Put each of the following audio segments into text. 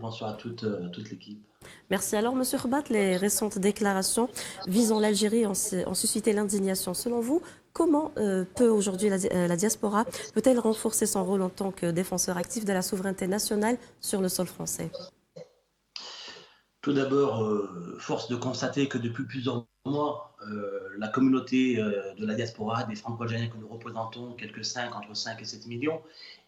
Bonsoir à toute l'équipe. Merci. Alors, Monsieur Khabat, les récentes déclarations visant l'Algérie ont suscité l'indignation. Selon vous, comment peut aujourd'hui la diaspora peut-elle renforcer son rôle en tant que défenseur actif de la souveraineté nationale sur le sol français? Tout d'abord, force de constater que depuis plusieurs mois, la communauté de la diaspora, des franco-algériens que nous représentons, entre 5 et 7 millions,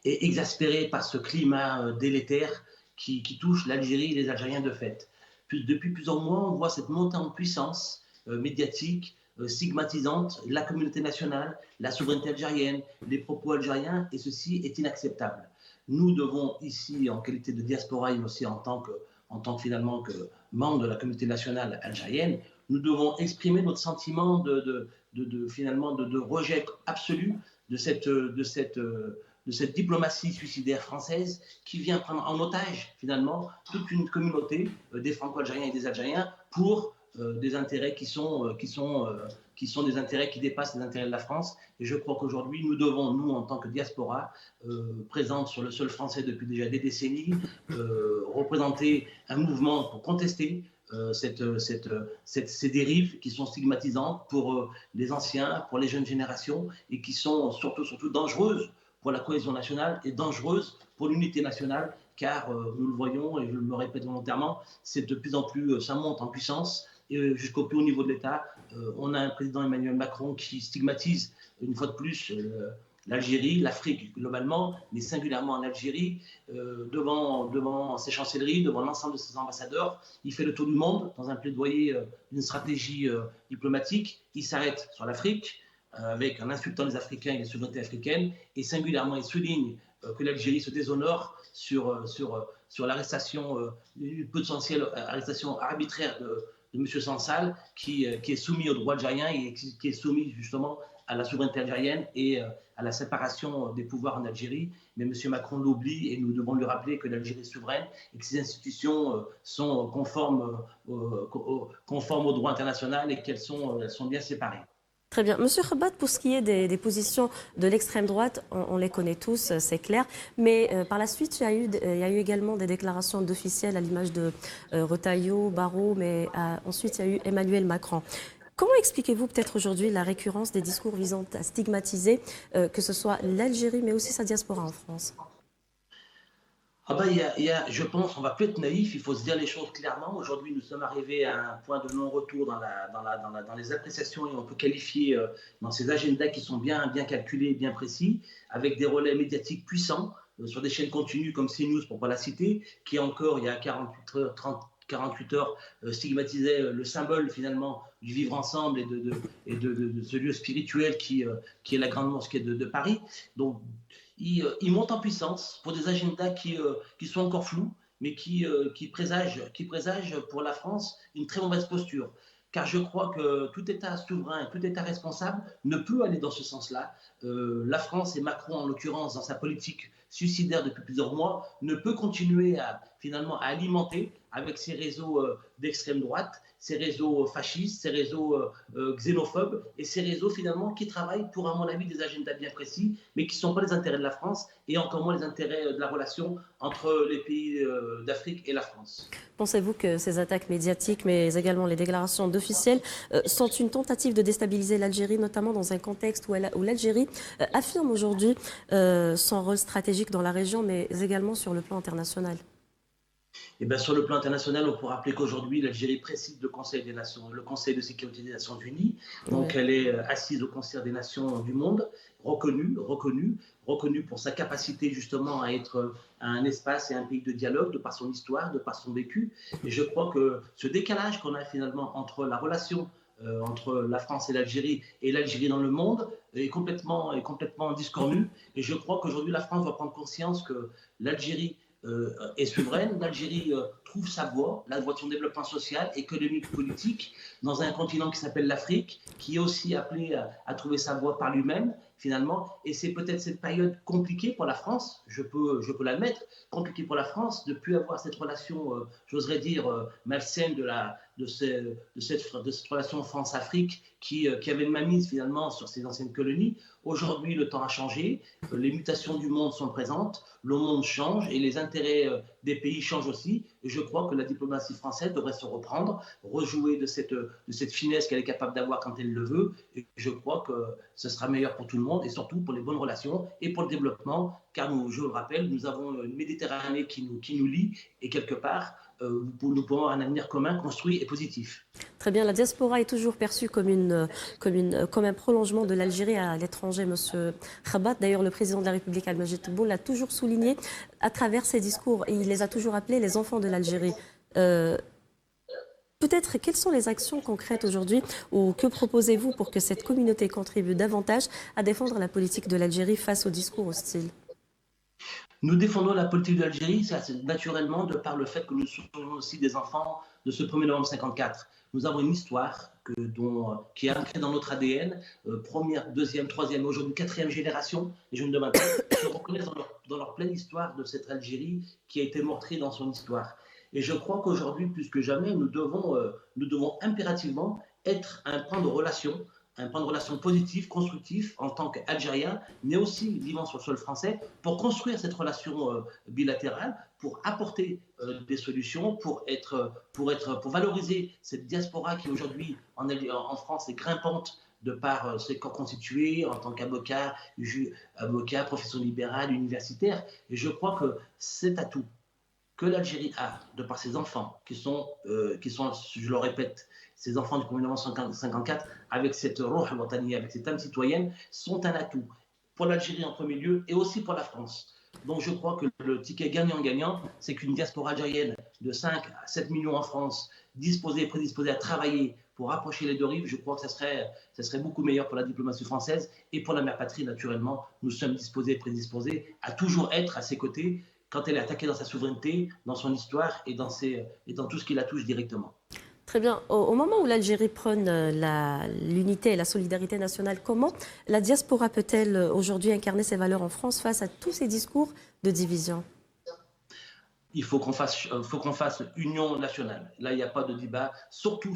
est exaspérée par ce climat délétère qui touche l'Algérie et les Algériens de fait. Depuis plusieurs mois, on voit cette montée en puissance médiatique, stigmatisante, la communauté nationale, la souveraineté algérienne, les propos algériens, et ceci est inacceptable. Nous devons ici, en qualité de diaspora, et aussi en tant que finalement que membre de la communauté nationale algérienne, nous devons exprimer notre sentiment finalement de rejet absolu de cette diplomatie suicidaire française qui vient prendre en otage finalement toute une communauté des Franco-Algériens et des Algériens pour des intérêts qui sont des intérêts qui dépassent les intérêts de la France. Et je crois qu'aujourd'hui, nous devons, nous, en tant que diaspora, présente sur le sol français depuis déjà des décennies, représenter un mouvement pour contester ces dérives qui sont stigmatisantes pour les anciens, pour les jeunes générations, et qui sont surtout dangereuses pour la cohésion nationale et dangereuses pour l'unité nationale, car nous le voyons, et je le répète volontairement, c'est de plus en plus, ça monte en puissance, et jusqu'au plus haut niveau de l'État. On a un président Emmanuel Macron qui stigmatise une fois de plus l'Algérie, l'Afrique globalement, mais singulièrement en Algérie, devant ses chancelleries, devant l'ensemble de ses ambassadeurs. Il fait le tour du monde dans un plaidoyer d'une stratégie diplomatique. Il s'arrête sur l'Afrique, en insultant les Africains et les souverainetés africaines, et singulièrement il souligne que l'Algérie se déshonore sur l'arrestation, une potentielle arrestation arbitraire de M. Sansal, qui est soumis au droit algérien et qui est soumis justement à la souveraineté algérienne et à la séparation des pouvoirs en Algérie. Mais M. Macron l'oublie, et nous devons lui rappeler que l'Algérie est souveraine et que ses institutions sont conformes au droit international et qu'elles sont bien séparées. Très bien. Monsieur Khabat, pour ce qui est des positions de l'extrême droite, on les connaît tous, c'est clair. Mais par la suite, il y a eu également des déclarations d'officiels à l'image de Retailleau, Barrot, mais ensuite il y a eu Emmanuel Macron. Comment expliquez-vous peut-être aujourd'hui la récurrence des discours visant à stigmatiser que ce soit l'Algérie, mais aussi sa diaspora en France? Ah bah, je pense, on va plus être naïf, il faut se dire les choses clairement. Aujourd'hui, nous sommes arrivés à un point de non-retour dans les appréciations, et on peut qualifier dans ces agendas qui sont bien calculés, bien précis, avec des relais médiatiques puissants sur des chaînes continues comme CNews, pour ne pas la citer, qui encore, il y a 48 heures, 48 heures, stigmatisait le symbole finalement du vivre ensemble et de ce lieu spirituel qui est la grande mosquée de Paris. Donc, il monte en puissance pour des agendas qui sont encore flous, mais qui présagent pour la France une très mauvaise posture. Car je crois que tout État souverain, tout État responsable ne peut aller dans ce sens-là. La France, et Macron en l'occurrence, dans sa politique suicidaire depuis plusieurs mois, ne peut continuer finalement à alimenter avec ces réseaux d'extrême droite, ces réseaux fascistes, ces réseaux xénophobes, et ces réseaux finalement qui travaillent pour, à mon avis, des agendas bien précis, mais qui ne sont pas les intérêts de la France, et encore moins les intérêts de la relation entre les pays d'Afrique et la France. Pensez-vous que ces attaques médiatiques, mais également les déclarations d'officiels, sont une tentative de déstabiliser l'Algérie, notamment dans un contexte où l'Algérie affirme aujourd'hui son rôle stratégique dans la région, mais également sur le plan international? Et bien, sur le plan international, on peut rappeler qu'aujourd'hui, l'Algérie préside le Conseil de sécurité des Nations Unies. Donc, Oui. elle est assise au concert des nations du monde, reconnue pour sa capacité justement à être un espace et un pays de dialogue, de par son histoire, de par son vécu. Et je crois que ce décalage qu'on a finalement entre la relation entre la France et l'Algérie dans le monde est complètement discornu. Et je crois qu'aujourd'hui, la France doit prendre conscience que l'Algérie est souveraine. L'Algérie trouve sa voie, la voie de son développement social, économique, politique, dans un continent qui s'appelle l'Afrique, qui est aussi appelé à trouver sa voie par lui-même, finalement. Et c'est peut-être cette période compliquée pour la France, je peux l'admettre, compliquée pour la France, de ne plus avoir cette relation, j'oserais dire, malsaine cette relation France-Afrique qui avait une mainmise finalement sur ces anciennes colonies. Aujourd'hui, le temps a changé, les mutations du monde sont présentes, le monde change et les intérêts des pays changent aussi. Et je crois que la diplomatie française devrait se reprendre, rejouer de cette finesse qu'elle est capable d'avoir quand elle le veut. Et je crois que ce sera meilleur pour tout le monde et surtout pour les bonnes relations et pour le développement, car nous, je le rappelle, nous avons une Méditerranée qui nous lie et quelque part, nous pouvons avoir un avenir commun, construit et positif. Très bien, la diaspora est toujours perçue comme un prolongement de l'Algérie à l'étranger, Monsieur Khabat. D'ailleurs, le président de la République, Al-Majid Tebboune, l'a toujours souligné à travers ses discours et il les a toujours appelés les enfants de l'Algérie. Peut-être, quelles sont les actions concrètes aujourd'hui ou que proposez-vous pour que cette communauté contribue davantage à défendre la politique de l'Algérie face aux discours hostiles? Nous défendons la politique de l'Algérie, naturellement, de par le fait que nous sommes aussi des enfants de ce 1er novembre 54. Nous avons une histoire qui est ancrée dans notre ADN, première, deuxième, troisième, aujourd'hui quatrième génération, les jeunes de maintenant se reconnaissent dans leur pleine histoire de cette Algérie qui a été meurtrie dans son histoire. Et je crois qu'aujourd'hui, plus que jamais, nous devons impérativement être un point de relation positif, constructif en tant qu'Algérien, mais aussi vivant sur le sol français, pour construire cette relation bilatérale, pour apporter des solutions, pour valoriser cette diaspora qui aujourd'hui en France est grimpante de par ses corps constitués en tant qu'avocat, profession libérale, universitaire. Et je crois que cet atout que l'Algérie a, de par ses enfants, qui sont, je le répète, ces enfants du 1er novembre 1954, avec cette roh wataniya, avec cette âme citoyenne, sont un atout pour l'Algérie en premier lieu et aussi pour la France. Donc je crois que le ticket gagnant-gagnant, c'est qu'une diaspora algérienne de 5 à 7 millions en France, prédisposée à travailler pour rapprocher les deux rives, je crois que ça serait beaucoup meilleur pour la diplomatie française et pour la mère patrie, naturellement. Nous sommes prédisposés à toujours être à ses côtés quand elle est attaquée dans sa souveraineté, dans son histoire et dans tout ce qui la touche directement. Très bien. Au moment où l'Algérie prône l'unité et la solidarité nationale, comment la diaspora peut-elle aujourd'hui incarner ses valeurs en France face à tous ces discours de division? Il faut qu'on fasse union nationale. Là, il n'y a pas de débat, surtout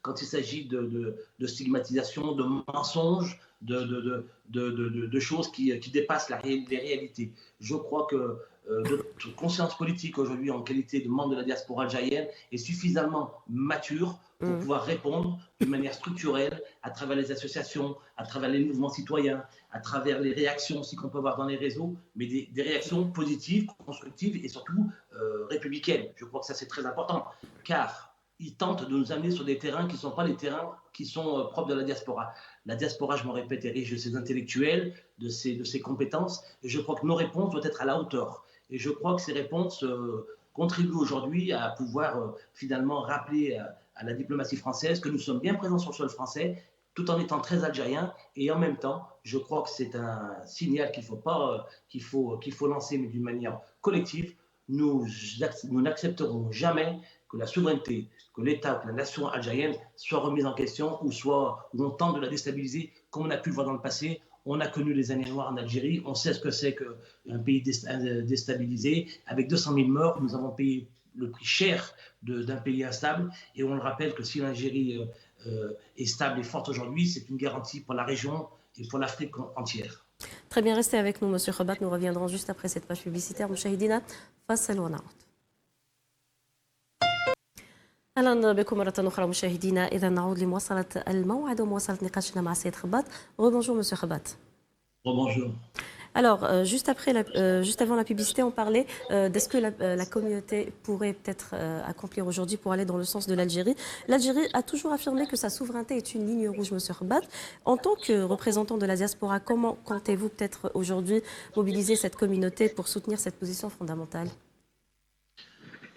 quand il s'agit de stigmatisation, de mensonges, de choses qui dépassent les réalités. Je crois que notre conscience politique aujourd'hui en qualité de membre de la diaspora algérienne est suffisamment mature pour pouvoir répondre d'une manière structurelle à travers les associations, à travers les mouvements citoyens, à travers les réactions aussi qu'on peut avoir dans les réseaux, mais des réactions positives, constructives et surtout républicaines. Je crois que ça c'est très important, car ils tentent de nous amener sur des terrains qui ne sont pas les terrains qui sont propres de la diaspora. La diaspora, je me répète, est riche de ses intellectuels, de ses compétences, et je crois que nos réponses doivent être à la hauteur. Et je crois que ces réponses contribuent aujourd'hui à pouvoir finalement rappeler à la diplomatie française que nous sommes bien présents sur le sol français, tout en étant très algériens. Et en même temps, je crois que c'est un signal qu'il faut lancer, mais d'une manière collective. Nous n'accepterons jamais que la souveraineté, que l'État, que la nation algérienne soit remise en question ou on tente de la déstabiliser, comme on a pu le voir dans le passé. On a connu les années noires en Algérie, on sait ce que c'est qu'un pays déstabilisé. Avec 200 000 morts, nous avons payé le prix cher d'un pays instable. Et on le rappelle que si l'Algérie est stable et forte aujourd'hui, c'est une garantie pour la région et pour l'Afrique entière. Très bien, restez avec nous, Monsieur Khabat. Nous reviendrons juste après cette page publicitaire. مشاهدينا فاصل ونعود. اهلا بكم مره اخرى مشاهدينا. اذا نعود لمواصله الموعد ومواصله نقاشنا مع السيد خباط. Rebonjour Monsieur Khabat. Rebonjour. Alors, juste avant la publicité, on parlait de ce que la communauté pourrait peut-être accomplir aujourd'hui pour aller dans le sens de l'Algérie. L'Algérie a toujours affirmé que sa souveraineté est une ligne rouge, Monsieur Khabat. En tant que représentant de la diaspora, comment comptez-vous peut-être aujourd'hui mobiliser cette communauté pour soutenir cette position fondamentale?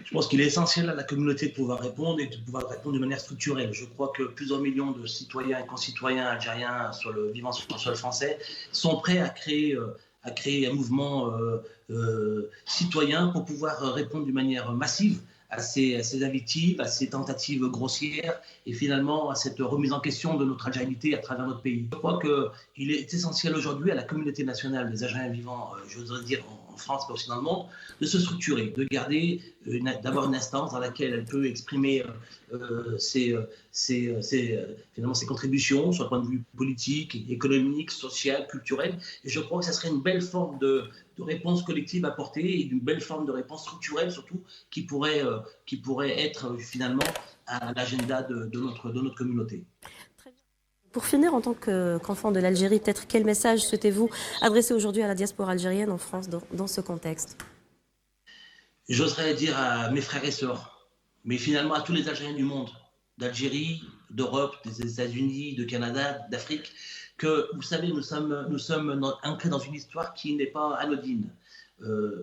Je pense qu'il est essentiel à la communauté de pouvoir répondre et de pouvoir répondre de manière structurelle. Je crois que plusieurs millions de citoyens et concitoyens algériens vivant sur le sol français sont prêts à créer un mouvement citoyen pour pouvoir répondre d'une manière massive à ces invectives, à ces tentatives grossières et finalement à cette remise en question de notre algérinité à travers notre pays. Je crois qu'il est essentiel aujourd'hui à la communauté nationale des Algériens vivant, je voudrais dire, en France, mais aussi dans le monde, de se structurer, de garder, d'avoir une instance dans laquelle elle peut exprimer finalement ses contributions sur le point de vue politique, économique, social, culturel. Et je crois que ça serait une belle forme de réponse collective apportée et d'une belle forme de réponse structurelle surtout qui pourrait être finalement à l'agenda de notre communauté. Pour finir, en tant qu'enfant de l'Algérie, peut-être quel message souhaitez-vous adresser aujourd'hui à la diaspora algérienne en France dans ce contexte? J'oserais dire à mes frères et sœurs, mais finalement à tous les Algériens du monde, d'Algérie, d'Europe, des États-Unis, de Canada, d'Afrique, que vous savez, nous sommes ancrés dans une histoire qui n'est pas anodine.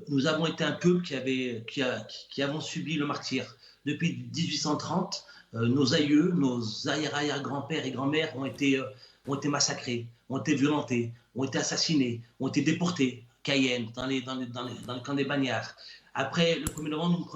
Nous avons été un peuple qui avons subi le martyre. Depuis 1830, nos aïeux, nos arrière-arrière-grands-pères et grands-mères ont été massacrés, ont été violentés, ont été assassinés, ont été déportés. Cayenne, dans le camp des Bagnards. Après le 1er novembre,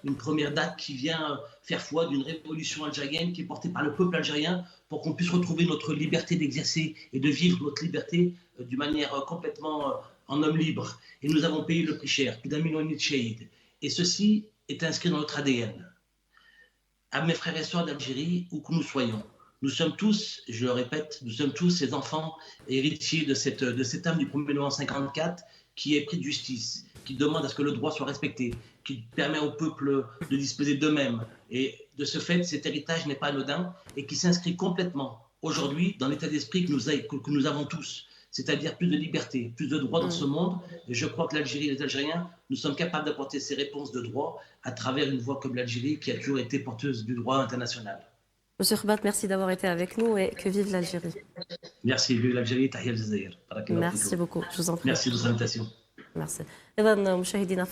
une première date qui vient faire foi d'une révolution algérienne qui est portée par le peuple algérien pour qu'on puisse retrouver notre liberté d'exercer et de vivre notre liberté d'une manière complètement en homme libre. Et nous avons payé le prix cher, plus d'1 million de shahids. Et ceci est inscrit dans notre ADN. À mes frères et sœurs d'Algérie, où que nous soyons, nous sommes tous, je le répète, nous sommes tous ces enfants héritiers de cette âme du 1er novembre 54 qui est pris de justice, qui demande à ce que le droit soit respecté, qui permet au peuple de disposer d'eux-mêmes. Et de ce fait, cet héritage n'est pas anodin et qui s'inscrit complètement aujourd'hui dans l'état d'esprit que nous avons tous, c'est-à-dire plus de liberté, plus de droits dans ce monde. Et je crois que l'Algérie et les Algériens, nous sommes capables d'apporter ces réponses de droit à travers une voix comme l'Algérie qui a toujours été porteuse du droit international. Monsieur Khabat, merci d'avoir été avec nous et que vive l'Algérie. Merci, vive l'Algérie, tahia al-Jazair. Merci beaucoup, je vous en prie. Merci de votre invitation. Merci. إذا مشاهدينا